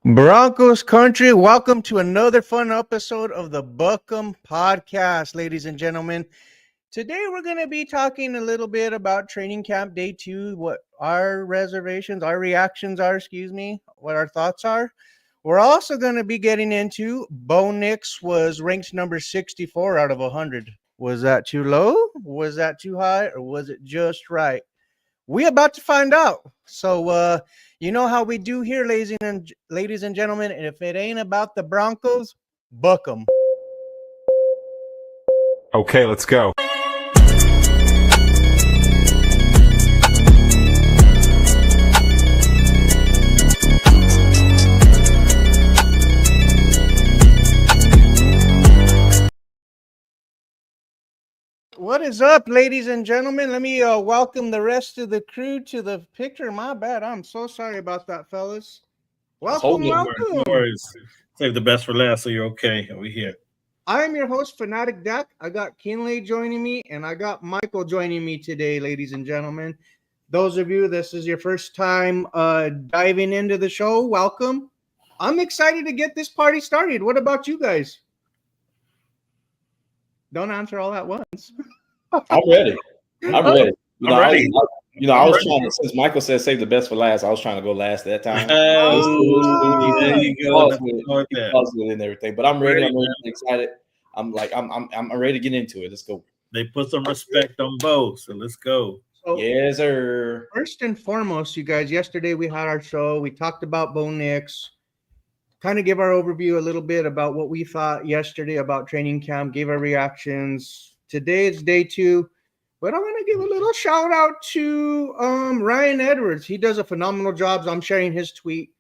Broncos country, welcome to another fun episode of the BUCKEM podcast, ladies and gentlemen. Today we're going to be talking a little bit about training camp day 2, what our reactions are, what our thoughts are. We're also going to be getting into Bo Nix was ranked number 64 out of 100. Was that too low? Was that too high? Or was it just right? We're about to find out. So, you know how we do here, ladies and gentlemen. And if it ain't about the Broncos, buck 'em. Okay, let's go. What is up, ladies and gentlemen? Let me welcome the rest of the crew to the picture. My bad. I'm so sorry about that, fellas. Welcome. No worries. Save the best for last, so you're okay. We're here. I'm your host, Fanatic Dak. I got Kinley joining me, and I got Michael joining me today, ladies and gentlemen. Those of you, this is your first time diving into the show, welcome. I'm excited to get this party started. What about you guys? Don't answer all at once. I'm ready. I'm ready. I'm ready. I was trying to, since Michael said save the best for last, I was trying to go last that time. There you go. And everything. But I'm ready. I'm really excited. I'm ready to get into it. Let's go. They put some respect on Bo, so let's go. So, yes, sir. First and foremost, you guys, yesterday we had our show. We talked about Bo Nix. Kind of give our overview a little bit about what we thought yesterday about training camp, gave our reactions. Today is day 2, but I want to give a little shout out to Ryan Edwards. He does a phenomenal job. I'm sharing his tweet.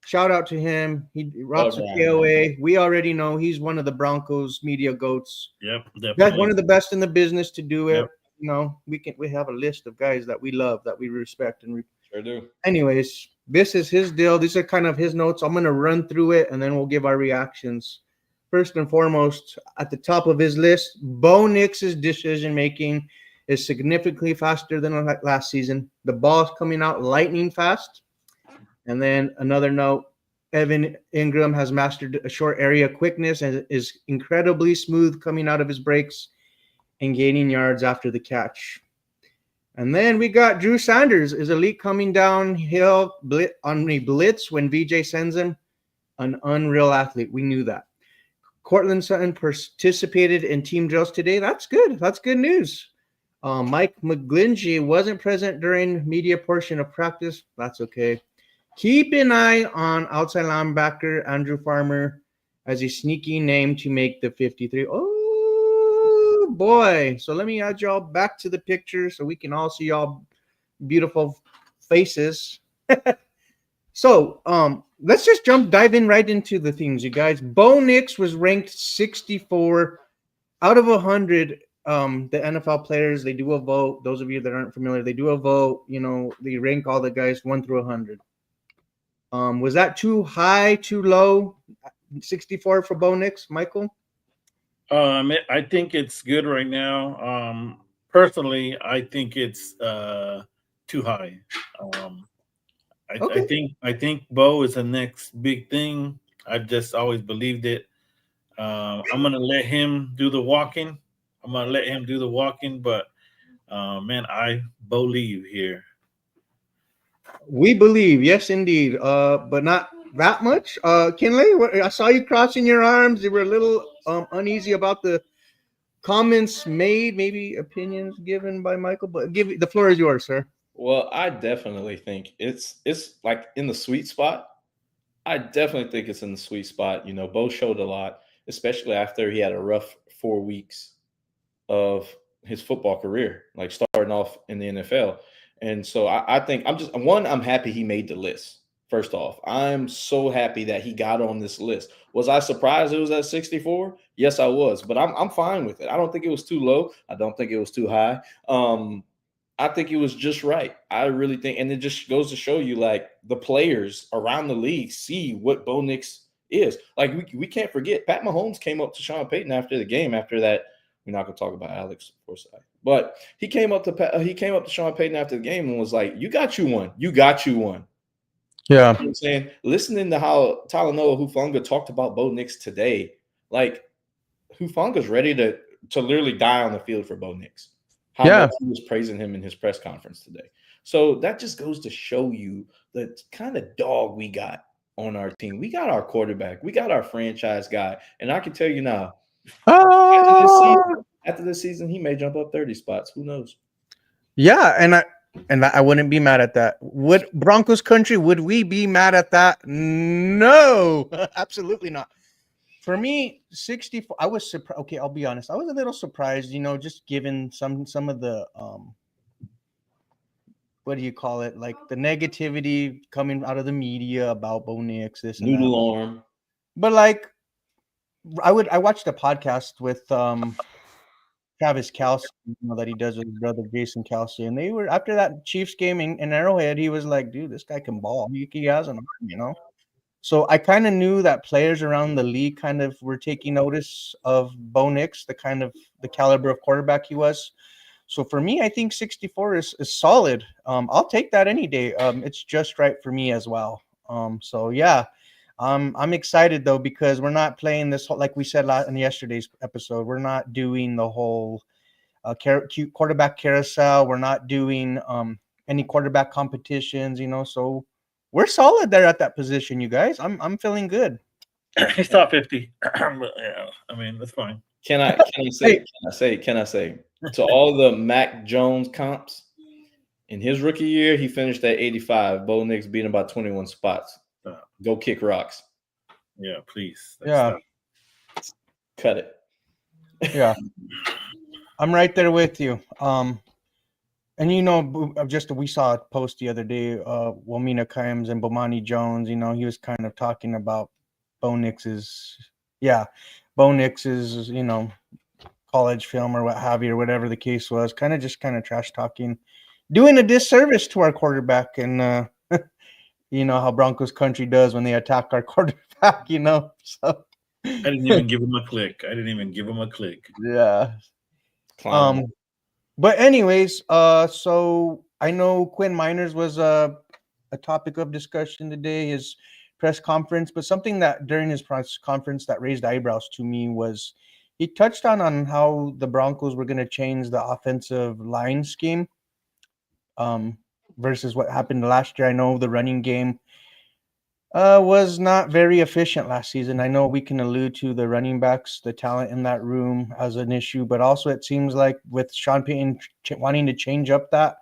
Shout out to him. He rocks a KOA. We already know he's one of the Broncos media goats. Yep, definitely. That's one of the best in the business to do it. Yep. You know, we have a list of guys that we love, that we respect, and sure do. Anyways, this is his deal. These are kind of his notes. I'm going to run through it, and then we'll give our reactions. First and foremost, at the top of his list, Bo Nix's decision-making is significantly faster than last season. The ball's coming out lightning fast. And then another note, Evan Ingram has mastered a short area quickness and is incredibly smooth coming out of his breaks and gaining yards after the catch. And then we got Drew Sanders is elite coming downhill on a blitz when VJ sends him. An unreal athlete. We knew that. Cortland Sutton participated in team drills today. That's good. That's good news. Mike McGlinchey wasn't present during media portion of practice. That's okay. Keep an eye on outside linebacker Andrew Farmer as a sneaky name to make the 53. Oh, boy. So let me add y'all back to the picture so we can all see y'all beautiful faces. So let's just dive in right into the things, you guys. Bo Nix was ranked 64 out of 100. The NFL players, they do a vote. Those of you that aren't familiar, they do a vote. You know, they rank all the guys 1 through 100. Was that too high, too low? 64 for Bo Nix, Michael? I think it's good right now. Personally, I think it's too high. Okay. I think Bo is the next big thing. I've just always believed it. I'm gonna let him do the walking. But man, I believe here. We believe, yes, indeed. But not that much. Kinley, I saw you crossing your arms. You were a little uneasy about the comments made, maybe opinions given by Michael. But the floor is yours, sir. Well, I definitely think it's like in the sweet spot. I definitely think it's in the sweet spot. You know, Bo showed a lot, especially after he had a rough 4 weeks of his football career, like starting off in the NFL. And so I think I'm happy he made the list. First off, I'm so happy that he got on this list. Was I surprised it was at 64? Yes, I was, but I'm fine with it. I don't think it was too low. I don't think it was too high. I think it was just right. I really think, and it just goes to show you, like, the players around the league see what Bo Nix is. Like, we can't forget, Pat Mahomes came up to Sean Payton after the game. After that, we're not going to talk about Alex Forsythe, but he came up to Sean Payton after the game and was like, "You got you one. You got you one." You know what I'm saying? Listening to how Talanoa Hufanga talked about Bo Nix today, like Hufanga's ready to literally die on the field for Bo Nix. How much he was praising him in his press conference today. So that just goes to show you the kind of dog we got on our team. We got our quarterback. We got our franchise guy. And I can tell you now, after this season, he may jump up 30 spots. Who knows? Yeah, and I wouldn't be mad at that. Would Broncos country, would we be mad at that? No, absolutely not. For me, 64, I was surprised. Okay, I'll be honest. I was a little surprised, just given some of the what do you call it? Like the negativity coming out of the media about Bo Nix, this and that. Noodle arm. But like I watched a podcast with Travis Kelsey, that he does with his brother Jason Kelsey, and they were after that Chiefs game in Arrowhead. He was like, "Dude, this guy can ball. He has an arm." So I kind of knew that players around the league kind of were taking notice of Bo Nix, the caliber of quarterback he was. So for me, I think 64 is solid. I'll take that any day. It's just right for me as well. So yeah. I'm excited though because we're not playing this whole, like we said in yesterday's episode. We're not doing the whole quarterback carousel. We're not doing any quarterback competitions. So we're solid there at that position, you guys. I'm feeling good. He's top 50. Yeah, I mean that's fine. Can I say to all the Mac Jones comps in his rookie year, he finished at 85. Bo Nix beat him by 21 spots. Go kick rocks. Yeah, please. Yeah. Cut it. Yeah. I'm right there with you. And we saw a post the other day, Wamina Kimes and Bomani Jones, he was kind of talking about Bo Nix's college film or what have you, or whatever the case was, kind of trash talking, doing a disservice to our quarterback. And how Broncos country does when they attack our quarterback, So I didn't even give him a click. Yeah. But anyways, so I know Quinn Miners was a topic of discussion today, his press conference, but something that during his press conference that raised eyebrows to me was he touched on how the Broncos were going to change the offensive line scheme versus what happened last year. I know the running game was not very efficient last season. I know we can allude to the running backs, the talent in that room as an issue, but also it seems like with Sean Payton wanting to change up that,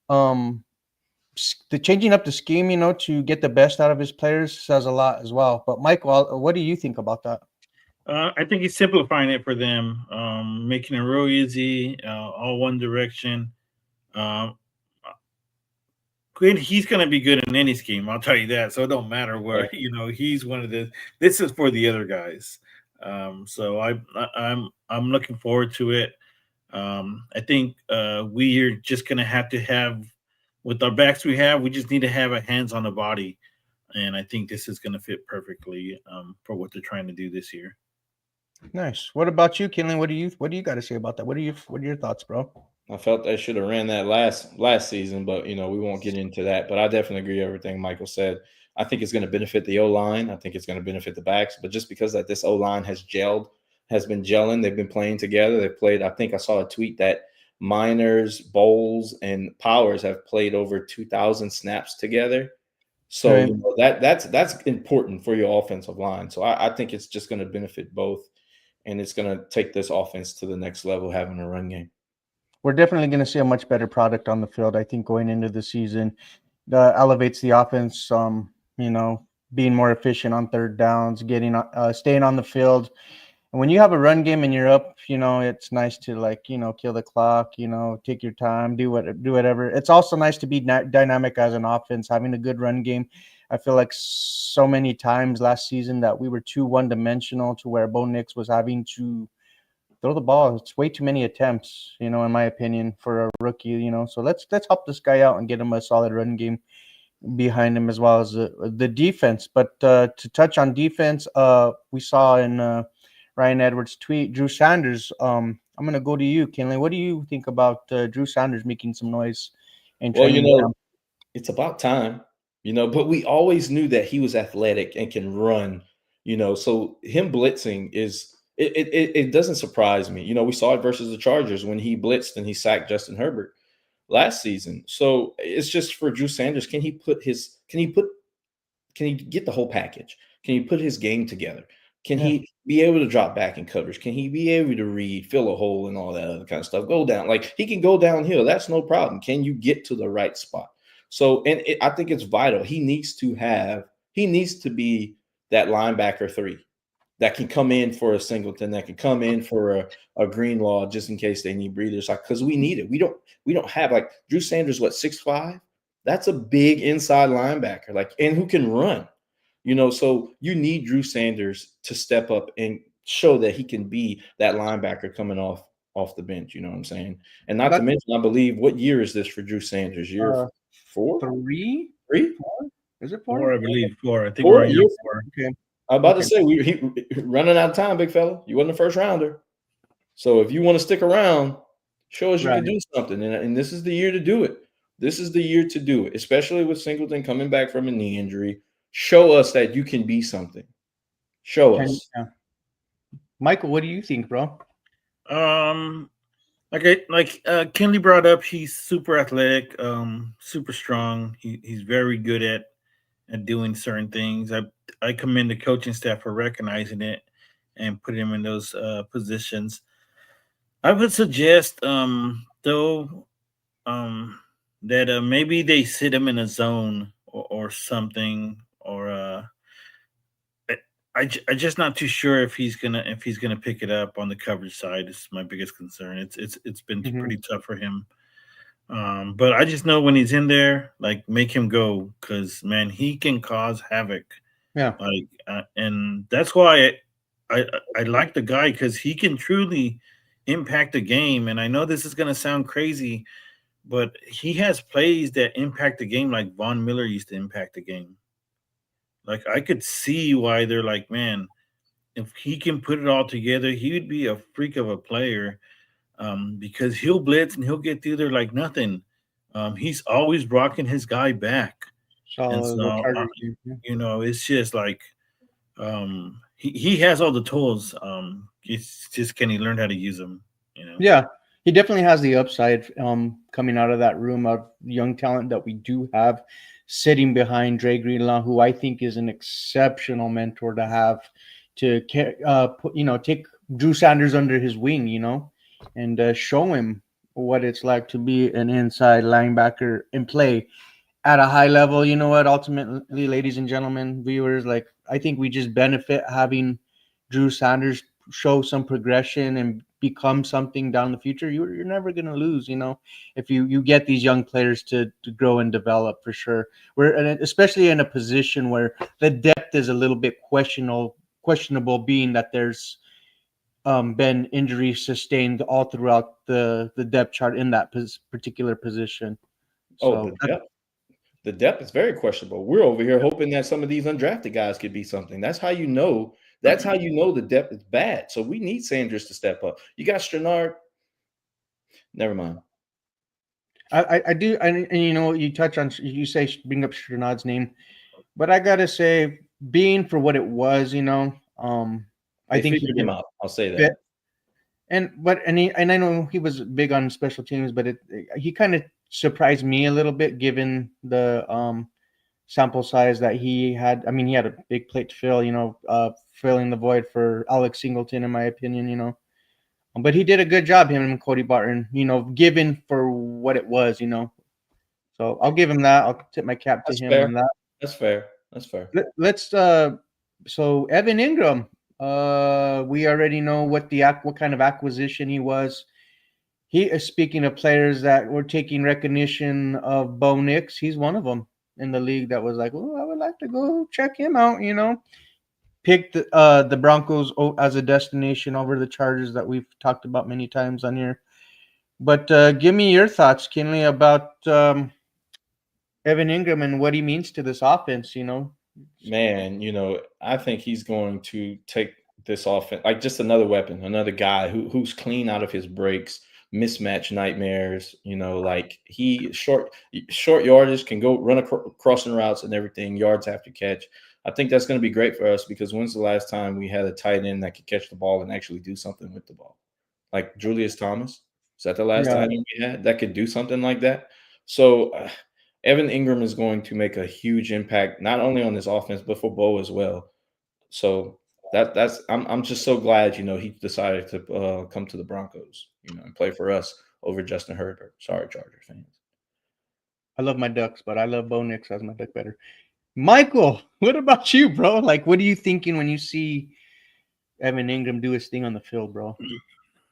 the changing up the scheme, to get the best out of his players says a lot as well. But Michael, what do you think about that? I think he's simplifying it for them, making it real easy, all one direction. He's going to be good in any scheme. I'll tell you that. So it don't matter where, he's one of the. This is for the other guys. So I'm looking forward to it. I think we are just going to have with our backs we have. We just need to have a hands on the body, and I think this is going to fit perfectly for what they're trying to do this year. Nice. What about you, Kinley? What do you got to say about that? What are your thoughts, bro? I felt they should have ran that last season, but we won't get into that. But I definitely agree with everything Michael said. I think it's going to benefit the O-line. I think it's going to benefit the backs. But just because that this O-line has been gelling, they've been playing together. They've played. I think I saw a tweet that Miners, Bowles, and Powers have played over 2,000 snaps together. So right. That's important for your offensive line. So I think it's just going to benefit both, and it's going to take this offense to the next level, having a run game. We're definitely going to see a much better product on the field. I think going into the season, elevates the offense. Being more efficient on third downs, staying on the field. And when you have a run game and you're up, it's nice to kill the clock. Take your time, do whatever. It's also nice to be dynamic as an offense, having a good run game. I feel like so many times last season that we were too one-dimensional to where Bo Nix was having to throw the ball. It's way too many attempts, in my opinion, for a rookie, So let's help this guy out and get him a solid run game behind him as well as the defense. But to touch on defense, we saw in Ryan Edwards' tweet, Drew Sanders. I'm going to go to you, Kinley. What do you think about Drew Sanders making some noise? Well, it's about time. But we always knew that he was athletic and can run, so him blitzing it doesn't surprise me. We saw it versus the Chargers when he blitzed and he sacked Justin Herbert last season. So it's just for Drew Sanders. Can he get the whole package? Can he put his game together? Can he be able to drop back in coverage? Can he be able to read, fill a hole, and all that other kind of stuff? Go down. Like, he can go downhill. That's no problem. Can you get to the right spot? So, I think it's vital. He needs to be that linebacker 3 that can come in for a Singleton, that can come in for a Greenlaw just in case they need breathers. Like, because we need it. We don't have, like, Drew Sanders, 6'5"? That's a big inside linebacker, and who can run. So you need Drew Sanders to step up and show that he can be that linebacker coming off the bench. You know what I'm saying? And not to mention, I believe, what year is this for Drew Sanders? Year 4? 3? 3? 4? Is it 4? 4, I believe. 4. I think 4? we're on year 4. Okay. I'm about to say, he running out of time, big fella. You wasn't a first rounder. So if you want to stick around, show us you can do something. And this is the year to do it. This is the year to do it, especially with Singleton coming back from a knee injury. Show us that you can be something. Show us. Michael, what do you think, bro? Like Kinley brought up, he's super athletic, super strong. He's very good at doing certain things. I commend the coaching staff for recognizing it and putting him in those positions. I would suggest, though, that maybe they sit him in a zone or something, or I just not too sure if he's gonna pick it up on the coverage side. Is my biggest concern. It's been pretty tough for him. But I just know when he's in there, like, make him go, because, man, he can cause havoc. Yeah. And that's why I like the guy, because he can truly impact the game. And I know this is gonna sound crazy, but he has plays that impact the game like Von Miller used to impact the game. Like, I could see why they're like, man, if he can put it all together, he would be a freak of a player, because he'll blitz and he'll get through there like nothing. He's always rocking his guy back. And so, it's just like, he has all the tools. It's just, can he learn how to use them? Yeah, he definitely has the upside coming out of that room of young talent that we do have sitting behind Dre Greenlaw, who I think is an exceptional mentor to have to take Drew Sanders under his wing, and show him what it's like to be an inside linebacker and play at a high level. You know what? Ultimately, ladies and gentlemen, viewers, like, I think we just benefit having Drew Sanders show some progression and become something down the future. You're never going to lose, if you get these young players to grow and develop, for sure. Especially in a position where the depth is a little bit questionable, being that there's been injuries sustained all throughout the depth chart in that particular position. So, the depth is very questionable. We're over here hoping that some of these undrafted guys could be something. That's how you know. That's how you know the depth is bad. So we need Sanders to step up. You got Strenard. Never mind. I do, and you touch on, you bring up Strenard's name, but I gotta say, being for what it was, I think he figured him out. I'll say that. And I know he was big on special teams, but he kind of surprised me a little bit, given the sample size that he had. I mean, he had a big plate to fill, filling the void for Alex Singleton, in my opinion, but he did a good job, him and Cody Barton, given for what it was, so I'll give him that. I'll tip my cap to him on that. That's fair. Let's so Evan Ingram, we already know what kind of acquisition he was. He is, speaking of players that were taking recognition of Bo Nix, he's one of them in the league that was like, oh, I would like to go check him out, Picked the Broncos as a destination over the Chargers that we've talked about many times on here. But give me your thoughts, Kinley, about Evan Ingram and what he means to this offense, Man, I think he's going to take this offense like just another weapon, another guy who's clean out of his breaks, mismatch nightmares. Like he short yardage, can go run crossing routes and everything, yards after catch. I think that's going to be great for us because when's the last time we had a tight end that could catch the ball and actually do something with the ball? Like Julius Thomas. Is that the last Yeah. tight end we had that could do something like that? So Evan Ingram is going to make a huge impact not only on this offense but for Bo as well. So that's I'm just so glad he decided to come to the Broncos and play for us over Justin Herbert. Sorry, Charger fans. I love my Ducks, but I love Bo Nix as my Duck better. Michael, what about you, bro? Like, what are you thinking when you see Evan Ingram do his thing on the field, bro?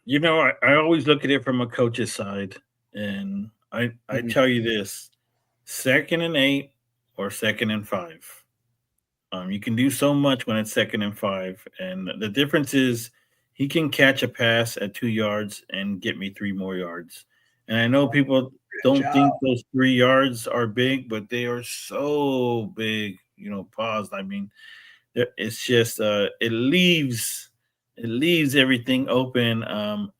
I always look at it from a coach's side, and I Mhm. tell you this: 2nd and 8 or 2nd and 5. You can do so much when it's 2nd and 5, and the difference is he can catch a pass at 2 yards and get me 3 more yards. And I know people don't job. think those 3 yards are big, but they are so big. Pause. I mean, it's just it leaves everything open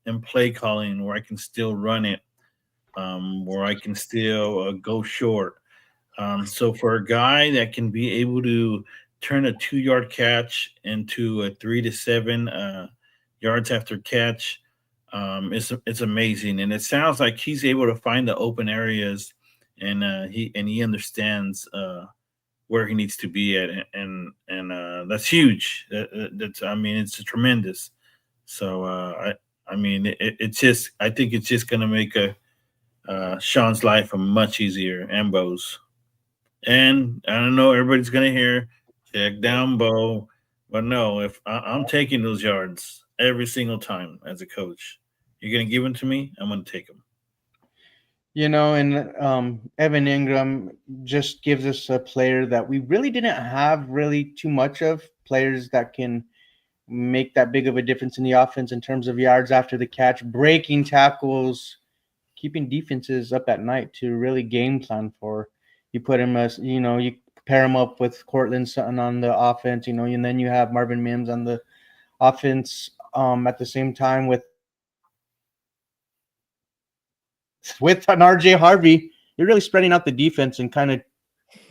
in play calling where I can still run it, where I can still go short. So for a guy that can be able to turn a 2 yard catch into a 3 to 7 yards after catch, it's amazing, and it sounds like he's able to find the open areas, and he understands where he needs to be at, and that's huge. That's I mean, it's tremendous. So I mean, it's just I think it's just going to make Sean's life a much easier, and Bo's. And I don't know, everybody's gonna hear check down Bo, but no, if I'm taking those yards every single time as a coach, you're gonna give them to me, I'm gonna take them. And Evan Ingram just gives us a player that we really didn't have really too much of, players that can make that big of a difference in the offense in terms of yards after the catch, breaking tackles, keeping defenses up at night to really game plan for. You put him as you pair him up with Cortland Sutton on the offense, and then you have Marvin Mims on the offense at the same time with an RJ Harvey. You're really spreading out the defense and kind of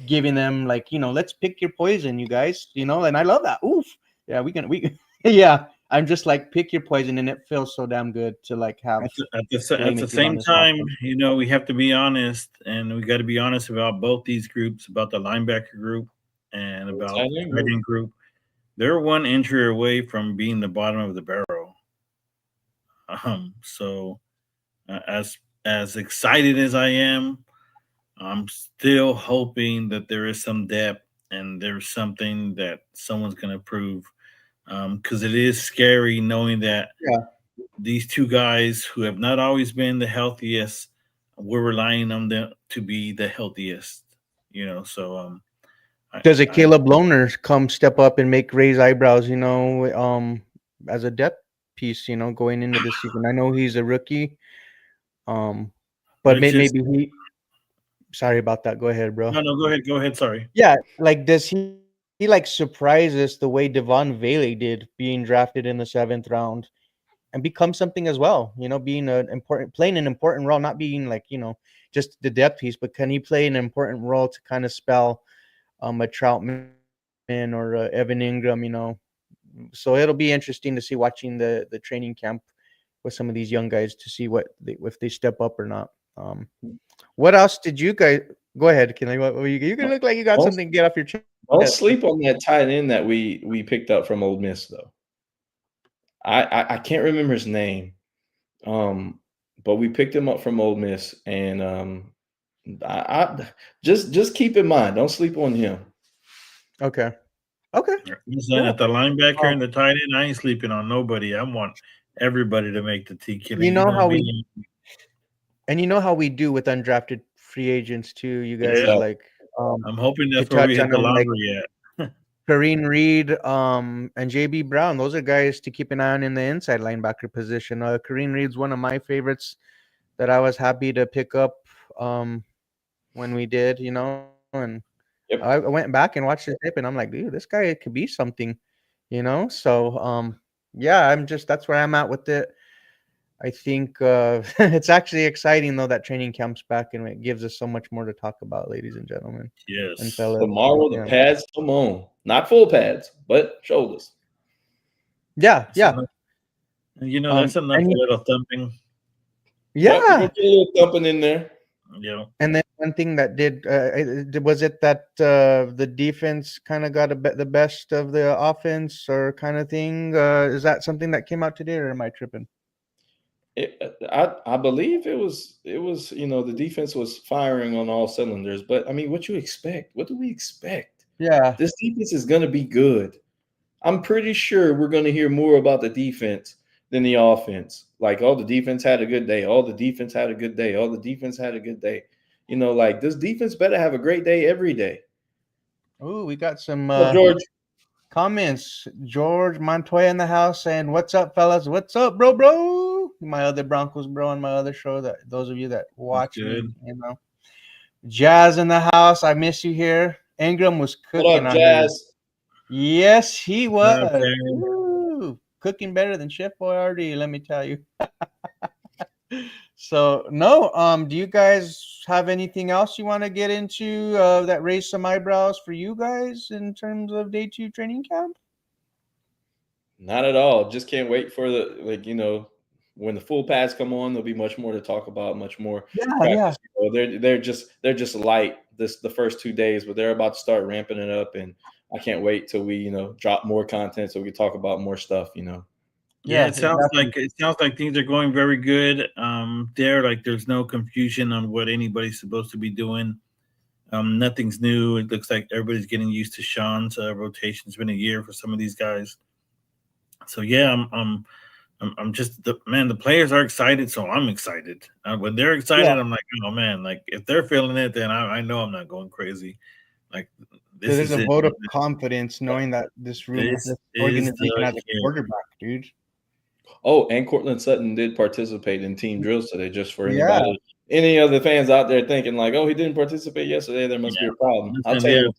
giving them like, let's pick your poison, you guys, and I love that. Oof. Yeah, we yeah. I'm just like pick your poison, and it feels so damn good to like have At the playmakers on same this time, offense. we have to be honest, and we got to be honest about both these groups, about the linebacker group and about Tight the end tight group. end group. They're one injury away from being the bottom of the barrel. So as excited as I am, I'm still hoping that there is some depth and there's something that someone's going to prove. Because it is scary knowing that Yeah. these two guys who have not always been the healthiest, we're relying on them to be the healthiest. So I, Does a I Caleb Lohner come step up and make raise eyebrows, as a depth piece, going into this season? I know he's a rookie, but but it's just maybe he. Sorry about that. Go ahead, bro. no, go ahead. Sorry. Yeah, like does he like surprise us the way Devon Vele did, being drafted in the 7th round and become something as well? Being playing an important role, not being like just the depth piece, but can he play an important role to kind of spell a Troutman or Evan Ingram? So it'll be interesting to see watching the training camp with some of these young guys to see if they step up or not. What else did you guys? Go ahead. Can I? You can look like you got Don't, something to get off your chest. don't sleep on that tight end that we picked up from Ole Miss though. I can't remember his name, but we picked him up from Ole Miss, and I just keep in mind, don't sleep on him. Okay. Okay. Listen, at Cool. the linebacker Um, and the tight end, I ain't sleeping on nobody. I want everybody to make the T killing. you You know know how me. we do with undrafted free agents too. You guys Yeah, Exactly. like I'm hoping to that's where we touch hit on the them like lottery at. Kareem Reed, and JB Brown. Those are guys to keep an eye on in the inside linebacker position. Kareem Reed's one of my favorites that I was happy to pick up when we did, and I Yep. went back and watched his tape, and I'm like, dude, this guy could be something. So yeah, that's where I'm at with it. I think it's actually exciting though that training camp's back, and it gives us so much more to talk about, ladies and gentlemen and Yes. fellas. Tomorrow the Yeah. pads come on. Not full pads, but shoulders. Yeah, yeah. So, you know, that's enough and for a little thumping. Yep, yeah. we'll get a little thumping in there. You know. And then one thing that was it that the defense kind of got the best of the offense or kind of thing? Is that something that came out today, or am I tripping? I believe it was the defense was firing on all cylinders, but I mean, what you expect? What do we expect? Yeah. This defense is going to be good. I'm pretty sure we're going to hear more about the defense than the offense. Like, oh, the defense had a good day. Oh, the defense had a good day. Oh, the defense had a good day. Like this defense better have a great day every day. Oh, we got some George. comments. George Montoya in the house saying, "What's up, fellas? What's up, bro? My other Broncos bro on my other show. That those of you that watch me, Jazz in the house. I miss you here. Ingram was cooking. What up, Jazz? Yes, he was. Okay. Ooh, cooking better than Chef Boyardee, let me tell you. So no, do you guys have anything else you want to get into that raised some eyebrows for you guys in terms of day 2 training camp? Not at all. Just can't wait for when the full pads come on, there'll be much more to talk about, much more practice. They're just light the first 2 days, but they're about to start ramping it up, and I can't wait till we drop more content so we can talk about more stuff. Yeah, it sounds like things are going very good. There's no confusion on what anybody's supposed to be doing. Nothing's new. It looks like everybody's getting used to Sean's rotation. It's been a year for some of these guys. So yeah, I'm just the players are excited, so I'm excited. When they're excited, I'm like, oh man, like if they're feeling it, then I know I'm not going crazy. Like this there's a vote of confidence knowing that this organization has a quarterback, dude. Oh, and Cortland Sutton did participate in team drills today. Just for anybody, any other fans out there thinking like, oh, he didn't participate yesterday, there must be a problem. I'll tell you.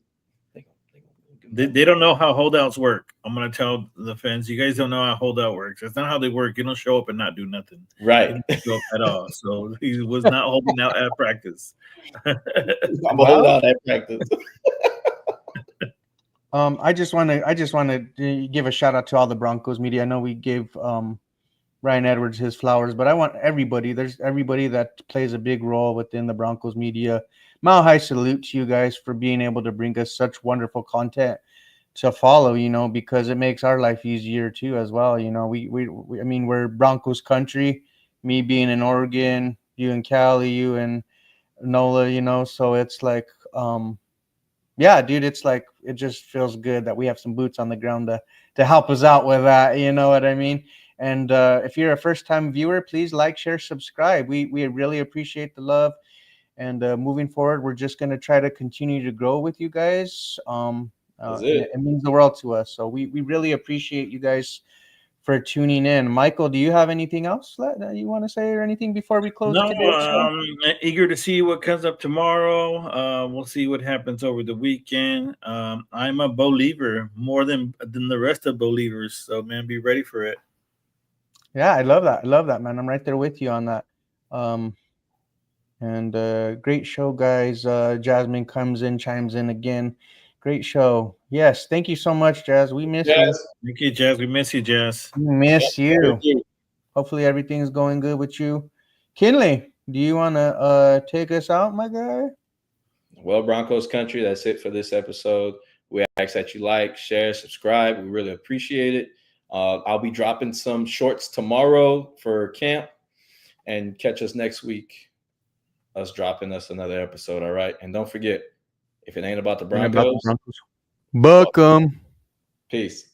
They don't know how holdouts work. I'm gonna tell the fans, you guys don't know how holdout works. That's not how they work. You don't show up and not do nothing. Right. He didn't show up at all. So he was not holding out at practice. I'm a holdout at practice. I just want to give a shout out to all the Broncos media. I know we gave Ryan Edwards his flowers, but I want everybody. There's everybody that plays a big role within the Broncos media. Mile high salute to you guys for being able to bring us such wonderful content to follow, because it makes our life easier too as well. We're Broncos country, me being in Oregon, you in Cali, you in NOLA, so it's like, yeah, dude, it's like, it just feels good that we have some boots on the ground to help us out with that. You know what I mean? And if you're a first-time viewer, please like, share, subscribe. We really appreciate the love. And moving forward, we're just going to try to continue to grow with you guys. It means the world to us. So we really appreciate you guys for tuning in. Michael, do you have anything else that you want to say or anything before we close today? I'm eager to see what comes up tomorrow. We'll see what happens over the weekend. I'm a believer more than the rest of believers. So, man, be ready for it. Yeah, I love that, man. I'm right there with you on that. And great show, guys. Jasmine chimes in again. Great show. Yes, thank you so much, Jazz. We miss you. Thank you, Jazz. We miss you, Jazz. We miss you. Hopefully everything's going good with you. Kinley, do you want to take us out, my guy? Well, Broncos country, that's it for this episode. We ask that you like, share, subscribe. We really appreciate it. I'll be dropping some shorts tomorrow for camp, and catch us next week. Us dropping us another episode, all right? And don't forget, if it ain't about the Broncos, Buck 'em. Peace.